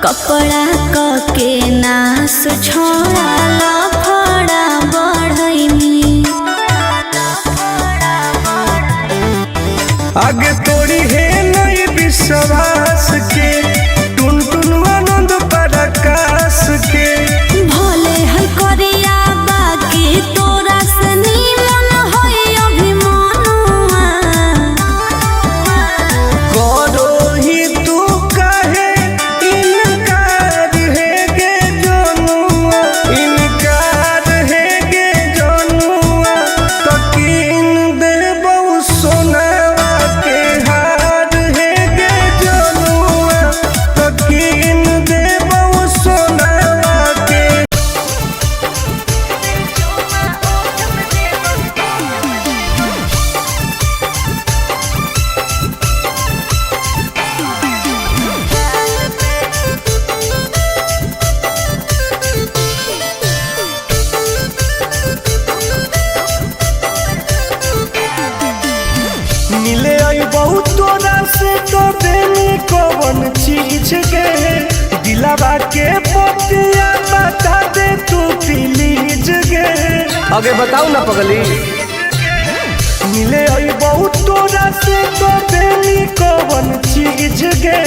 कपड़ा के नाश छोड़ा लफड़ा बढ़ैनी आगे तोड़ी है नई विश्वास के टुन टुन आनंद पराकाश के भले है करिया बाकी तोरा से नीमन है अभिमानुआ करो ही तू काहे इनकार है गे जनुआ इनकार है गे जनुआ तो किन देबौ सोनावा के हार है गे जनुआ तो किन देबौ सोनावा के मिले आई बहुत तोरा से तो देनी कौन चीज के दिलावा के पतिया बता दे तू प्लीज गे आगे बताओ ना पगली मिले आई बहुत तोरा से तो देनी कौन चीज गे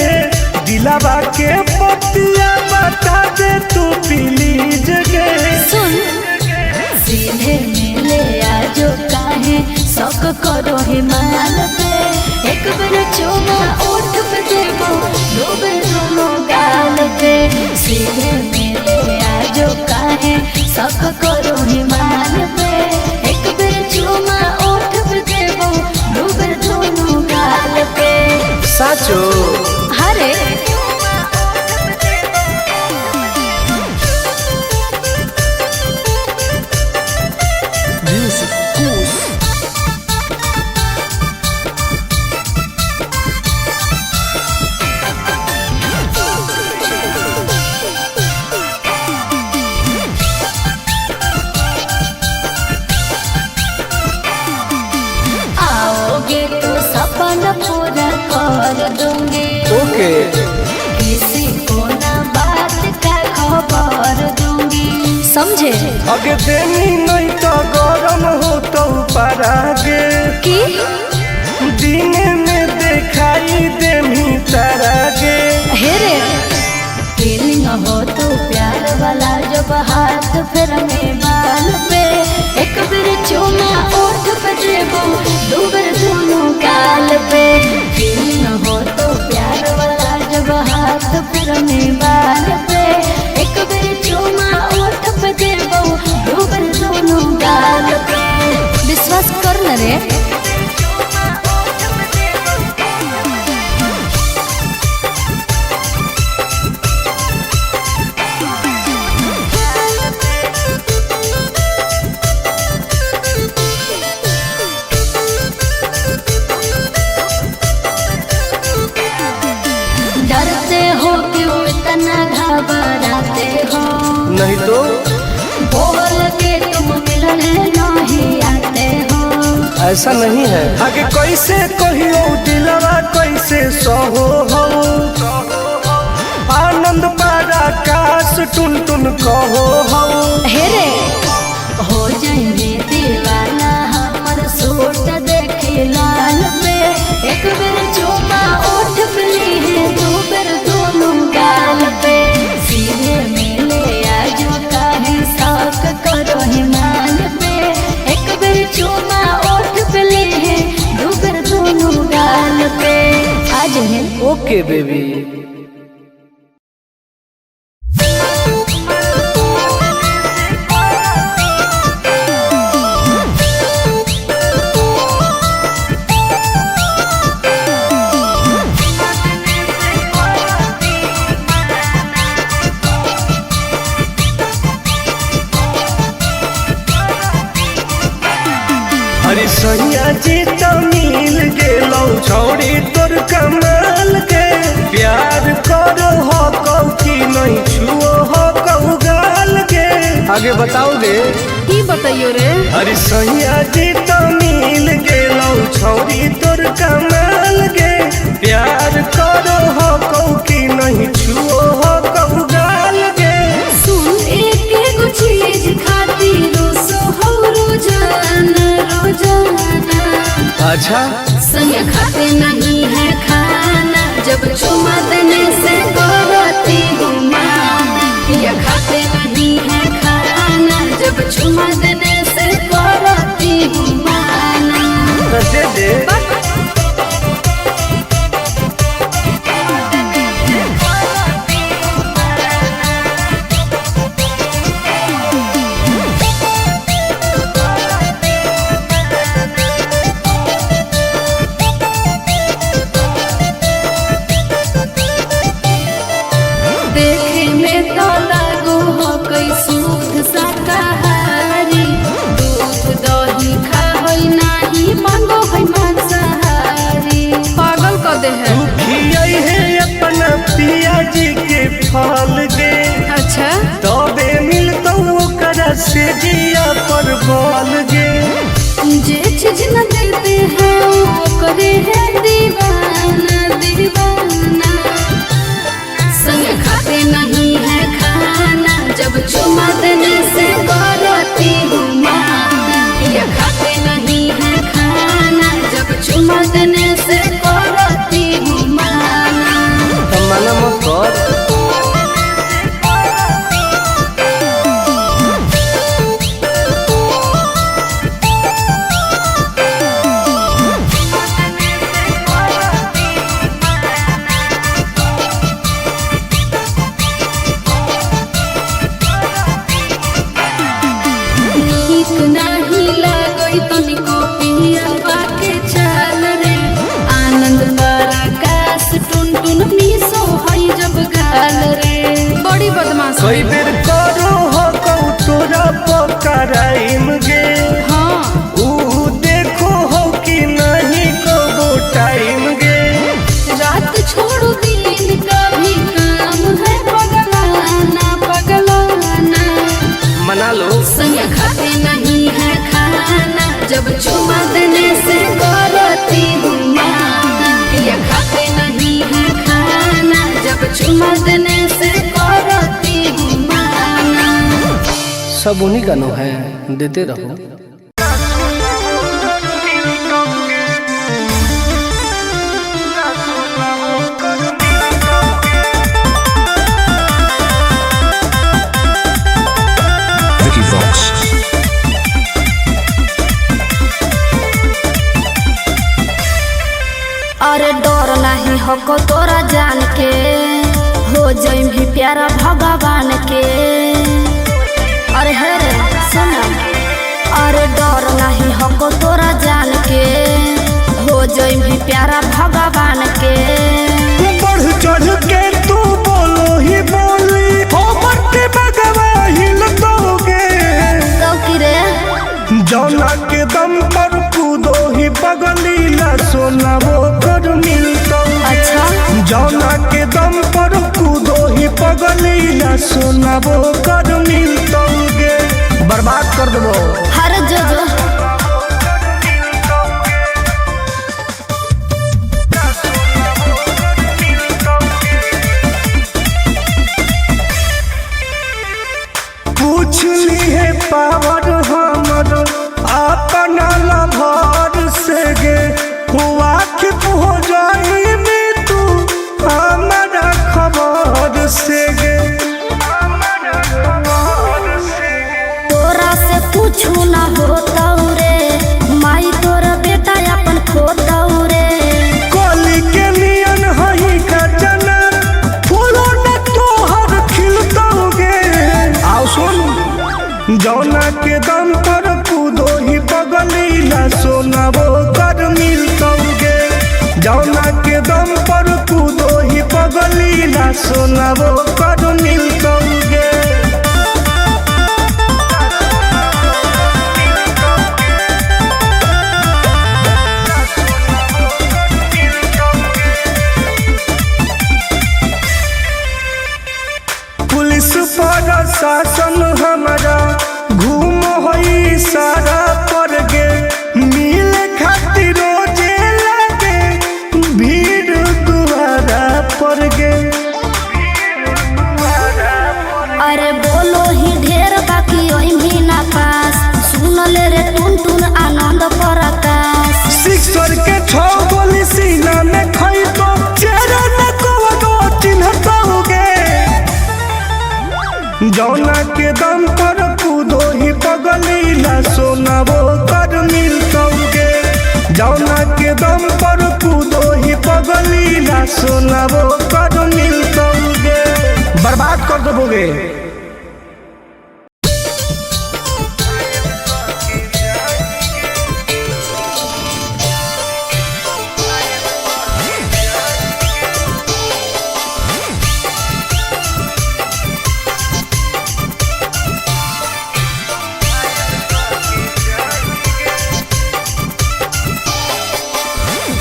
दिलावा के पतिया बता दे तू प्लीज गे सुन सीधे मिले आजो काहे शौक करो हिमाल पे एक बार चुमा ओठ पे देबो दो बार दोनों गाल पे सीधे मिले आजो काहे शौक करो हिमाल पे एक बार चुमा ओठ पे देबो दो बार दोनों गाल पे साचो हरे आओगे तो सपना पूरा कर दूंगी ओके किसी को ना बात का खबर दूंगी समझे आगे देनी नहीं तो गरम हो तो परागे कि दिन में दिखाई देनी तरागे हेरे फीलिंग हो तो प्यार वाला जब हाथ फिर में बाल पे एक बार चुमा ओठ पे देबो दो बार दोनों गाल पे फीलिंग हो तो प्यार वाला जब हाथ फिर में बाल पे एक बार चुमा ओठ पे देबो दो बार दोनों गाल पे विश्वास कर न रे डरते हो क्यों इतना घबराते हो नहीं तो बोल के तुम मिलने नहीं आते हो ऐसा नहीं है आगे कैसे कहियो दिलवा कैसे सहो हो आनंद पराकाश टुन टुन कहो हो हेरे हो जाएंगे दीवाना हमर सूट देखे लाल पे एक बार चुमा ओठ पे ली दो बार दोनों गाल पे सीधे मिले आजो काहे शौक करो हिमाल पे एक बार चुमा ओठ पे ली दो बार दोनों गाल पे आज है ओके बेबी अरे सैया जी तो मिल गेलौ छौड़ी तोर कमाल के प्यार करो हो कौ की नहीं छुओ हो कौ गाल के आगे बताओगे की बताइयो रे अरे सैया जी तो मिल गेलौ छौड़ी तोर कमाल के प्यार करो हो कौ की नहीं छुओ हो अच्छा संग खाते नहीं है खाना, जब चुमा देने से करती हूँ माना। पिया खाते नहीं है खाना, जब चुमा देने से करती हूँ माना। दे दे देखे में तो लागू हो कोई शुद्ध शाकाहारी, दूध दही खाई नहीं मांगो है मांसाहारी। पागल कर दे है। खियाई है अपना पिया जी के फल गे, अच्छा तबे मिलतो ओकरा से जिया पर बोल गे। जे चीज न देते हैं वो करे है दीवाना दीवाना। संग खाते नहीं है खाना, जब चुमा देने से करती हूँ माना। पिया खाते नहीं है खाना, जब चुमा देने से करती हूँ माना। मन मत कर नीक नहीं लागई तनिको पियवा के चाल रे। आनंद बारा काश टुन टुन मिसो हई जब गाल रे। बड़ी बदमाश कई बेर करो हो कौ तोरा पकड़ाइम गे। हाँ ऊ देखो हो कि नहीं को टाइम गे। रात छोड़ो दिन का भी काम है पगलाना पगलाना। मना लो संग खाते नहीं है खाना, जब चुमा देने से करती हूँ माना। पिया खाते नहीं है खाना, जब चुमा देने से करती हूँ माना। सब उन्हीं का नो है, देते रहो। Vicky Vox. अरे डर नहीं हको तोरा जान के, हो जाई भी प्यारा भगवान के। अरे हे रे सुना, अरे डर नहीं हको तोरा जान के, हो जाई भी प्यारा भगवान के। बढ़ चढ़ के तू बोलो ही बोली, हो बढ़ते बगवा हिल दोगे। तो की रे जौना के दम पर कूदो ही पगलीला सोना वो कर मिलतो। अच्छा जौना के दम पर कूदो ही पगलीला सोना वो कर मिलतो गे। बर्बाद कर देबो। हर जो जो पूछ ली है पावर हमर अपना लभर से गे। हुआ कि हो जाई में तू हमारा खबर से गे। तोरा से पूछू ना होता रे, माई तोरा बेटा अपन खोता रे। कली के नियन हई का जना, फूलो न तोहर खिलतोगे। आओ सुन, जौना के दम पर कूदो ही पगलीला सोना वो कर मिलतोगे। जौना के दम पर कूदो ही पगलीला सोना वो कर मिलतोगे। पुलिस प्रशासन हमारा घूम होई सारा पर गे। मिले खातिर रोजे लगे भीड़ दुआरा पर गे। अरे बोलो ही ढेर बाकी ओई भी ना पास, सुन ले रे टुन टुन आनंद प्रकाश। सिक्सर जौना के दम पर कूदो ही पगलीला सोना वो कर मिलतौगे। जौना के दम पर कूदो ही पगलीला सोना वो कर मिलतौगे। बर्बाद कर दोगे।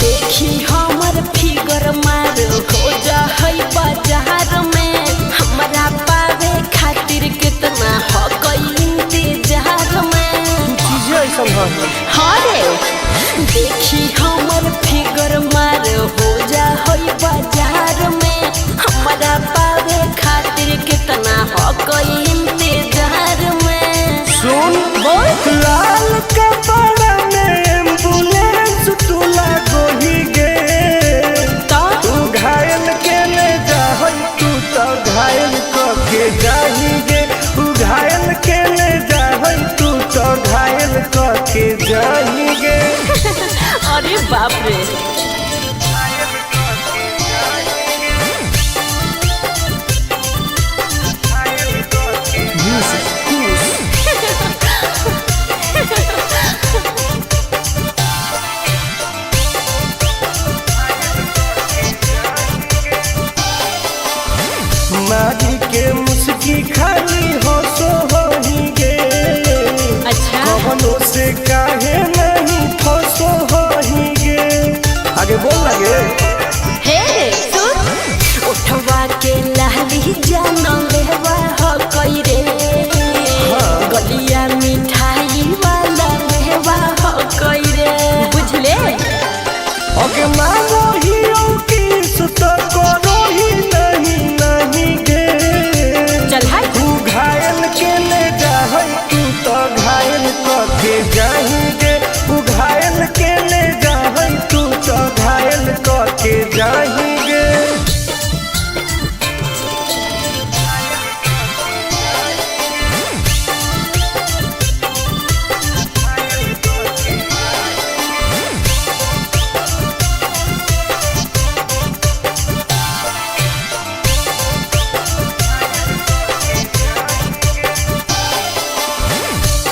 देखी हमर फिगर मार हो जा है बाजार में, हमरा पावे खातिर कितना हो गई इंतजार में। चीजें ऐसा हाँ रे, देखी हमर फिगर मार हो जा है बाजार में, हमरा पावे खातिर कितना हो गई इंतजार में। सुन बोल लाल कपड़ा में एम्बुलेंस तू लागोही गे। तू घायल के ले जाहै तू तो घायल के जाही गे। तू घायल के ले जाहै तू तो घायल के जाही गे। अरे बाप रे। मारी के मुस्की खाली हो सो होही गे। अच्छा कवनों से काहे नहीं फसो होही गे। आगे बोल लगे। हे सुन, उठवा के लहली जान लेवा हो कई रे, गलिया मिठाई वाला लेवा हो कई रे, बुझले। ओके मांगो ही किस तो करो ही नहीं गे। चल हाय तू घायल के ले जाहै तू तो घायल के जाही गे। तू घायल के ले जाहै तू तो घायल के जाही गे।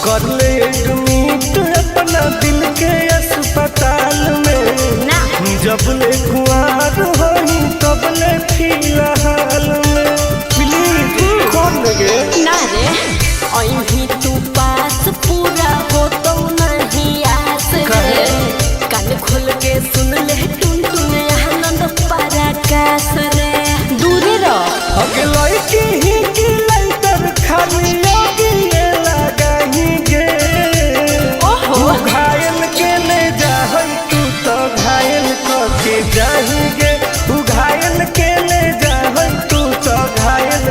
कर ले एडमिट अपना दिल के अस्पताल में ना। जब ले कुआर होही तब ले फिलहाल में। प्लीज कौन लगे ना रे, अहीं तू पास पूरा हो तो नहीं आस रे। कान खोल के सुन ले टुन टुन आनंद पराकाश रे। दूर रह अगे लड़की ही की लैटर खाली योगी ये लगाही गे। ओहो तू घायल के ले जाहै तू तो घायल के जाही गे। तू घायल के ले जाहै तू तो घायल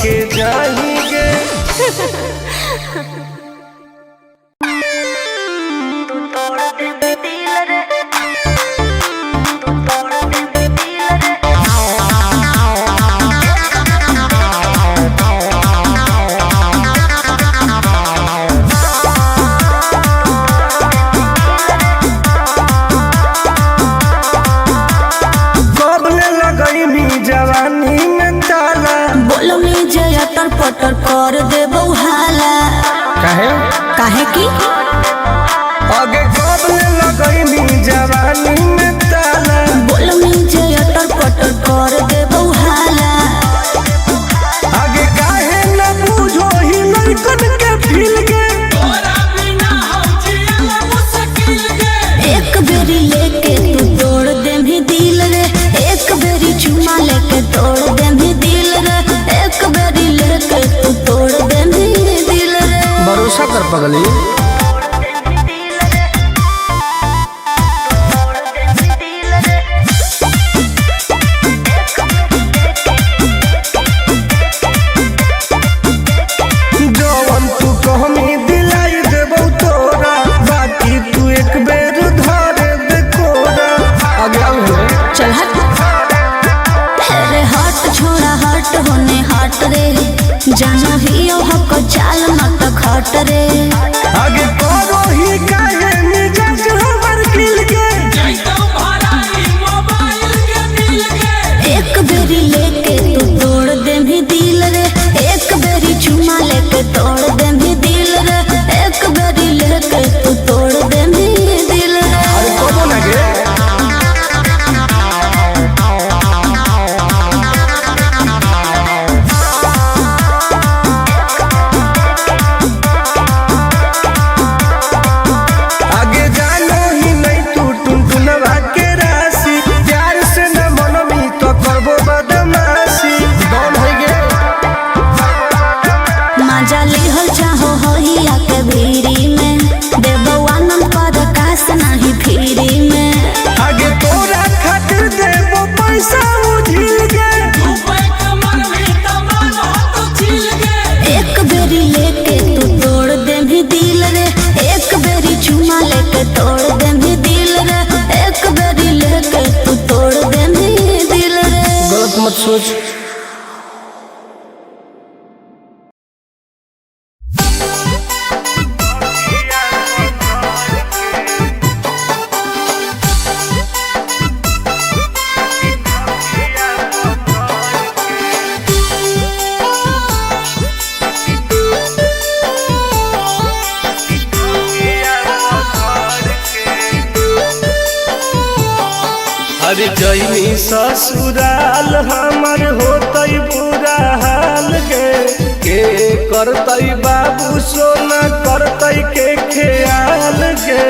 के जाही गे। जवानी में ताला बोलो में जया तर पटर कर दे बउहाला। काहे काहे की आगे कब लगैनी जवानी में ताला। बोलो में जया तर पटर कर दे बउहाला। आगे काहे न बुझो ही लड़कन के फील के। एक बेरी लेके तू तोड़ दे भी दिल रे, एक बेरी चुमा लेके तोड़ दे भी दिल रे, एक बेरी लेके तू तोड़ दे भी दिल रे। भरोसा कर पगली। जवन तू कहमी दिलाई देबो तोरा, बाकी तू एक बेर धरे दे कोरा। आगे चल हट अरे हट छोड़ा हट होने हट रे, जाना ही चाल मत खट रे। आगे करो ही काहे मिजाज हमर खिल के एक बेरी लेके तू तोड़ दे भी दिल रे, एक बेरी चुमा लेके तोड़ दे भी दिल रे, एक बेरी लेके तू तोड़ दे भी दिल रे। अरे कबो ना गे आगे जानो ही नहीं तू टुनटुनवा के राशि, प्यार से न मनमी तो करबो बदमाशी। डॉन हो गे मजा लिहल चाहो होइया के भीरी में, देबो आनंद पर कास नहीं फिरी में। आगे तोरा खातिर देबो पैसा उझिल गे। एक बेरी लेके तू तोड़ दे भी दिल रे, एक बेरी चुमा लेके तोड़ दे भी दिल रे, एक बेरी लेके तू तोड़ दे भी दिल रे। गलत मत सोच। अरे जैनी ससुराल हमर होतई बुरा हाल गे, के करतई बाबू सोना करतई के ख्याल गे।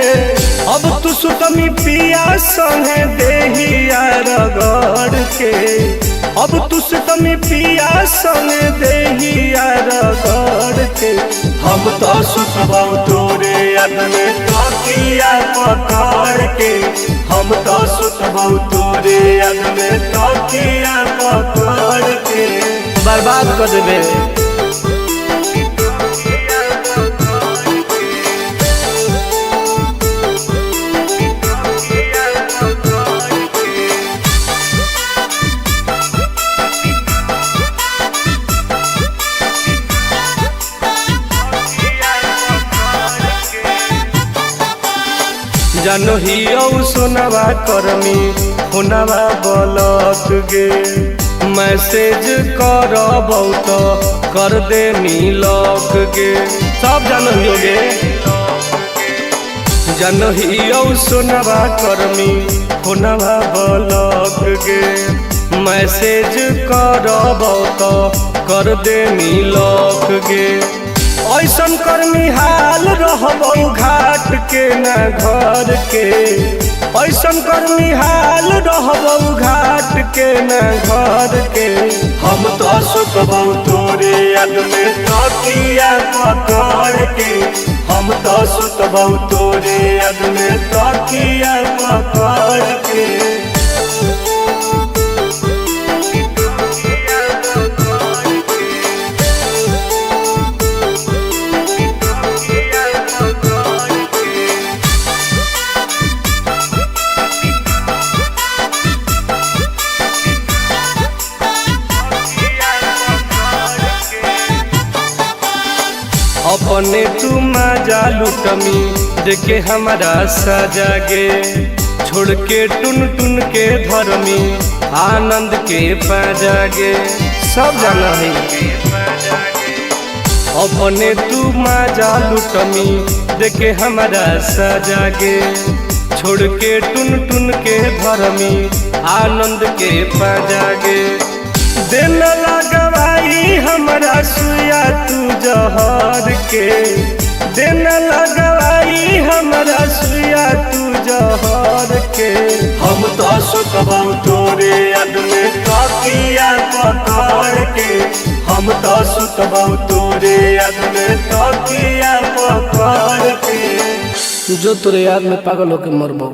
अब तू सुतमी पिया संगे देहिया रगड़ के, अब तू सुतमी पिया संगे देहिया रगड़ के। हम तो सुतबौ तोरे याद में तकिया पकड़ के, हम तो सुतबौ तोरे याद में तकिया पकड़ के। बर्बाद कर देबे जानो ही सोनवा करमी फोनवा बलक गे, मैसेज करबौ तो कर दे मिलक गे। सब जानो ही गे जानो ही सोनवा करमी फोनवा बलक गे, मैसेज करबौ तो कर दे मिलक गे। ऐसन कर्मी हाल रहबौ घाट के न घर के, ऐसन कर्मी हाल रहबौ घाट के न घर के। हम तो सुतबौ तोरे याद में तकिया पकड़ के, हम तो सुतबौ तोरे याद में तकिया पकड़ के। अपने तू मजा लुटमी देखे हमारा सजा गे, छोड़ के टुन टुन के धर्मी आनंद के पाजा गे। सब जाना है अपने तू मजा लुटमी देखे हमारा सजा गे, छोड़ के टुन टुन के धर्मी आनंद के पाजा गे। दिन लगवाई हमरा सुया तू जहर के, दिन लगवाई हमरा सुया तू जहर के। हम तो सुतबौ तोरे याद में तकिया पकड़ के, हम तो सुतबौ तोरे याद में तकिया पकड़ के। जो तोरे याद में पागल होके मरबौ।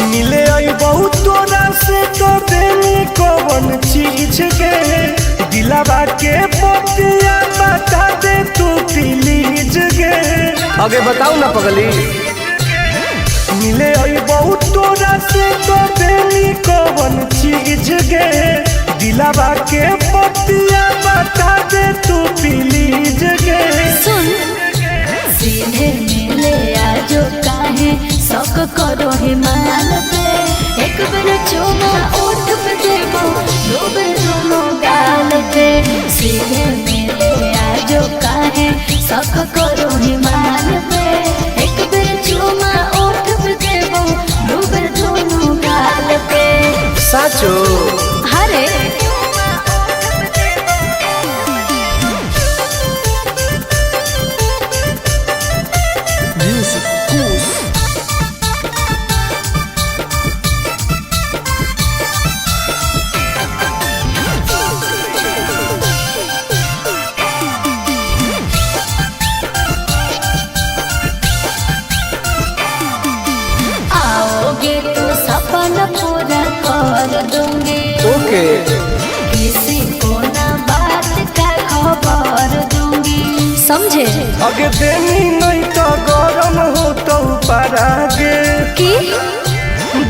मिले आई बहुत तोरा से तो कौन चीज के दिलावा के बतिया बता दे तू प्लीज गे। आगे बताओ ना पगली। मिले आई बहुत तोरा से तो देनी कौन चीज गे दिलावा के बतिया बता दे तू प्लीज गे। सुन सीधे मिले आजो काहे शौक करो हिमाल पे एक बेर चुमा ओठ पे देबो दो बेर दोनों गाल पे। सीधे मिले आजो काहे शौक करो हिमाल पे एक बेर चुमा ओठ पे देबो दो बेर दोनों गाल पे। साचो हरे आओगे तो सपना पूरा कर दूंगी। ओके किसी को ना बात का खबर दूंगी समझे। आगे देनी नहीं तो गरम हो तो परागे कि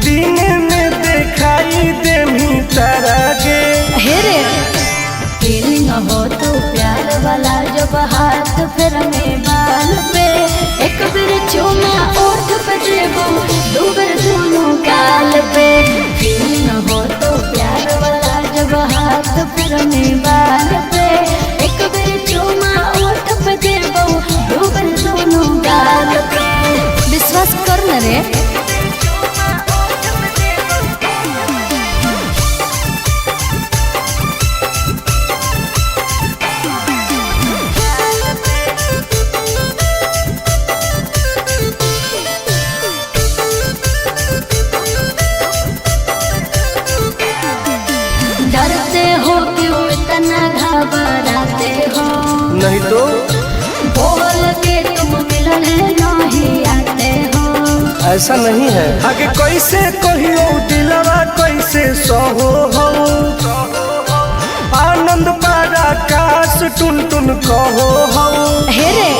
दिन में दिखाई देमी तरागे। हेरे फीलिंग हो तो प्यार वाला जब हाथ फिर में बाल पे एक बेर चुमा ओठ पे देबो दो बेर दोनों गाल पे। फीलिंग हो तो प्यार वाला जब हाथ फिर में बाल पे एक बेर चुमा ओठ पे देबो दो बेर दोनों गाल पे। विश्वास कर न रे। डरते हो क्यों इतना घबराते हो नहीं तो बोल के तुम मिलने नहीं आते हो। ऐसा नहीं है। आगे कैसे कहियो दिलवा कैसे सहो हो आनंद पारा काश टुन टुन कहो हो। हेरे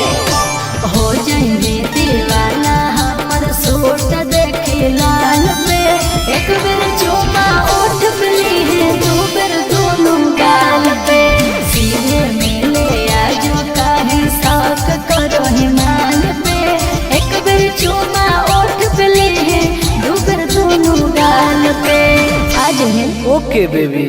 हो जाएंगे दीवाना हमर सूट देखे लाल पे एक बेर चुमा ओठ पे ली दो बेर दोनों गाल पे। सीधे मिले आजो काहे शौक करो हिमाल पे एक बेर चुमा ओठ पे ली दो बेर दोनों गाल पे। आज है ओके बेबी।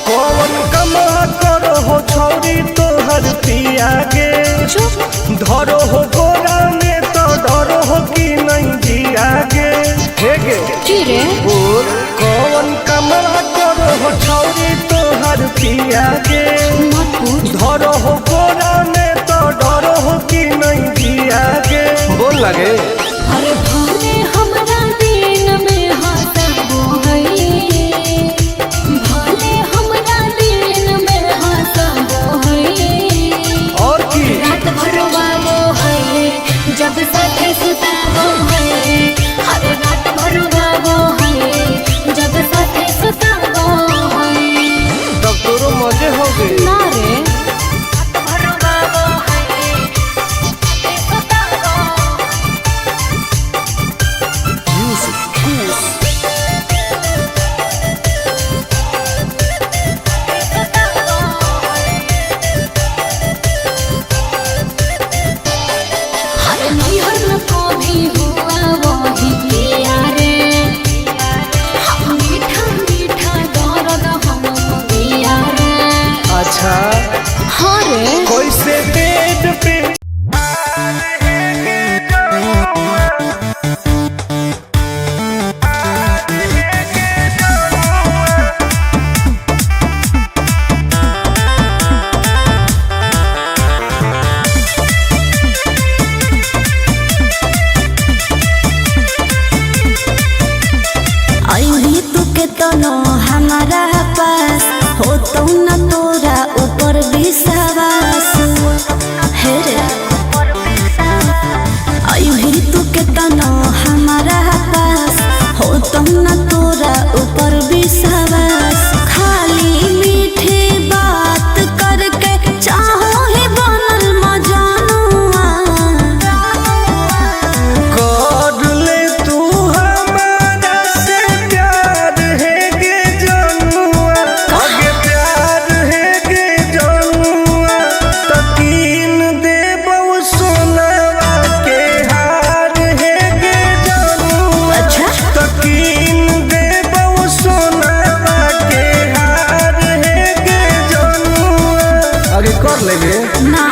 कौन कमा करो हो छौरी तोहर पिया गे धरो हो गोरा में तो डरो हो कि नहीं जिया गे। हे गे की रे बोल कौन कमा करो हो छौरी तोहर पिया गे मत पूछ। धरो हो गोरा में तो डरो हो कि नहीं जिया गे। बोल लगे अरे भले हमरा दिन में हंसबो है भले हमरा दिन में हंसबो है और की रात भर वाबो है जब साथे सुताबो है। अरे रात भर वाबो है जब साथे सुताबो है। तब तोरो मजे हो गए ना रे रात भर वाबो है साथे सुताबो। हर नैहर को भी हुआ वही किया रे मीठा मीठा दर्द हम दिया रे। अच्छा हाँ रे कैसे पेट पे विश्वास है रे आयु ही तू के तना हमारा पास हो तुम न तोरा ऊपर विश्वास खाली मीठे बात करके चाहो ही बनल मजानुआ कर ले तू हमारा से प्यार है गे जनुआ आगे प्यार है गे जनुआ तकीन देबो सोनावा के हार है गे जनुआ अच्छा तकीन देबो सोनावा के हार है गे जनुआ आगे कर लेगे ना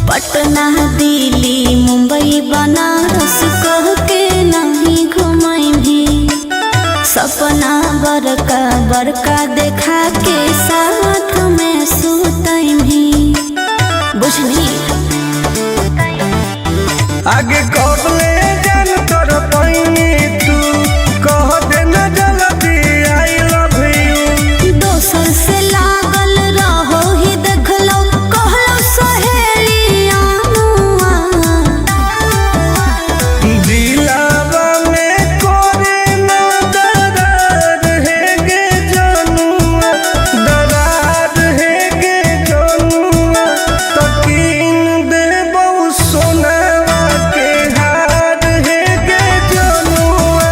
पटना दिल्ली मुंबई बनारस कह के नहीं घुमाई भी सपना बड़का बड़का देखा के साथ में सुतई भी बुझली आगे कब ले जान तोर पैनी तू कह देना जल्दी आई लव यू दोसर से लागल रहो ही देखलो कहलो सहेलियानुआ दिलावा में कोरे ना दरार है गे जनुआ दरार है गे जनुआ तकीन देबो सोनावा के हार है गे जनुआ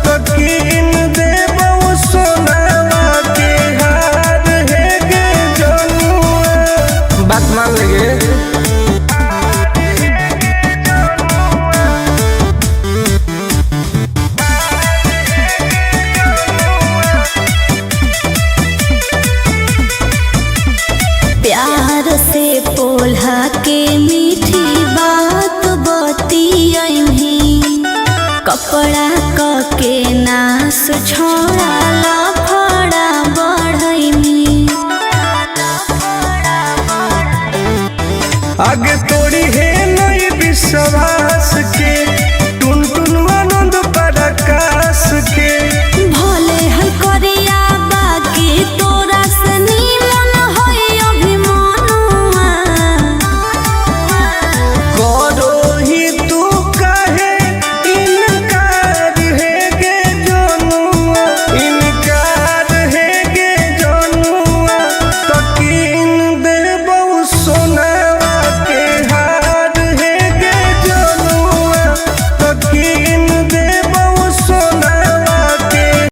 तकीन देबो सोनावा के हार है गे जनुआ बात मान लेगे प्यार से पोल्हा के मीठी बात बतियही कपड़ा क के नास छोड़ा लफड़ा बढ़ई आगे